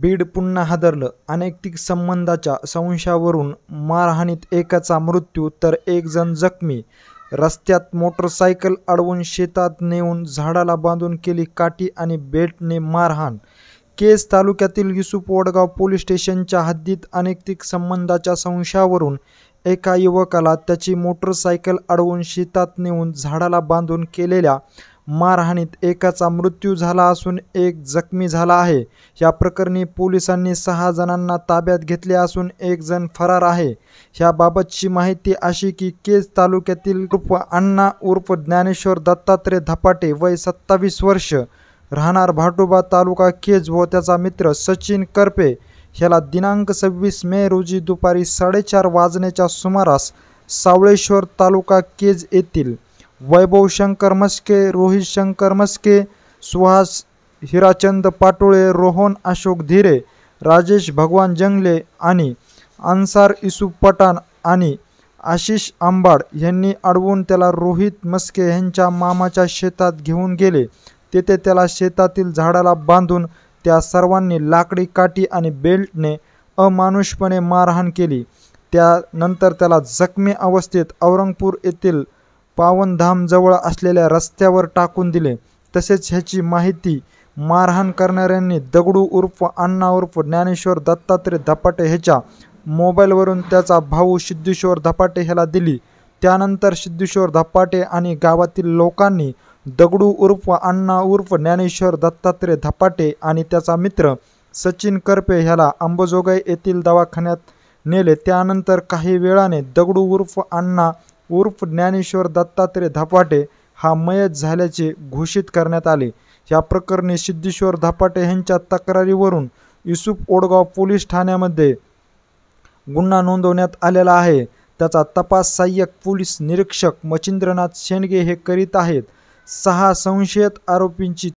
बीड पुन्हा हादरलं. अनैतिक संबंधाच्या संशयावरून मारहाणीत एकाचा मृत्यू तर एक जण जखमी. रस्त्यात मोटरसायकल अडवून शेतात नेऊन झाडाला बांधून केली काठी आणि बेल्टने मारहाण. केज तालुक्यातील युसूफ वडगाव पोलीस स्टेशनच्या हद्दीत अनैतिक संबंधाच्या संशयावरून एका युवकाला त्याची मोटरसायकल अडवून शेतात नेऊन झाडाला बांधून केलेल्या मारहाणीत एकाचा मृत्यू झाला असून एक जखमी झाला आहे. या प्रकरणी पोलिसांनी 6 जणांना ताब्यात घेतले असून एक जण फरार आहे. याबाबतची माहिती अशी की केज तालुक्यातील अण्णा उर्फ ज्ञानेश्वर दत्तात्रय धपाटे वय 27 वर्ष राहणार भाटोबा तालुका केज व त्याचा मित्र सचिन करपे ह्याला दिनांक 26 मे रोजी दुपारी 4:30 वाजण्याच्या सुमारास सावळेश्वर तालुका केज येथील वैभव शंकर मस्के, रोहित शंकर मस्के, सुहास हिराचंद पाटोळे, रोहन अशोक धीरे, राजेश भगवान जंगले आणि अन्सार युसूफ पठाण आणि आशिष आंबाड यांनी अडवून त्याला रोहित मस्के यांच्या मामाच्या शेतात घेऊन गेले. तेथे त्याला शेतातील झाडाला बांधून त्या सर्वांनी लाकडी काठी आणि बेल्टने अमानुषपणे मारहाण केली. त्यानंतर त्याला जखमी अवस्थेत औरंगपूर येथील पावनधाम जवळ असलेल्या रस्त्यावर टाकून दिले. तसेच ह्याची माहिती मारहाण करणाऱ्यांनी दगडू उर्फ अण्णा उर्फ ज्ञानेश्वर दत्तात्रय धपाटे ह्याच्या मोबाईलवरून त्याचा भाऊ सिद्धेश्वर धपाटे ह्याला दिली. त्यानंतर सिद्धेश्वर धपाटे आणि गावातील लोकांनी दगडू उर्फ अण्णा उर्फ ज्ञानेश्वर दत्तात्रय धपाटे आणि त्याचा मित्र सचिन करपे ह्याला अंबाजोगाई येथील दवाखान्यात नेले. त्यानंतर काही वेळाने दगडू उर्फ अण्णा उर्फ ज्ञानेश्वर दत्तात्रय धपाटे हा मयत झाल्याचे घोषित करण्यात आले. या प्रकरणी सिद्धेश्वर धपाटे यांच्या तक्रारीवरून युसूफ वडगाव पोलीस ठाण्यामध्ये गुन्हा नोंदवण्यात आलेला आहे. त्याचा तपास सहाय्यक पोलीस निरीक्षक मच्छिंद्रनाथ शेंडगे हे करीत आहेत. 6 संशयित आरोपींची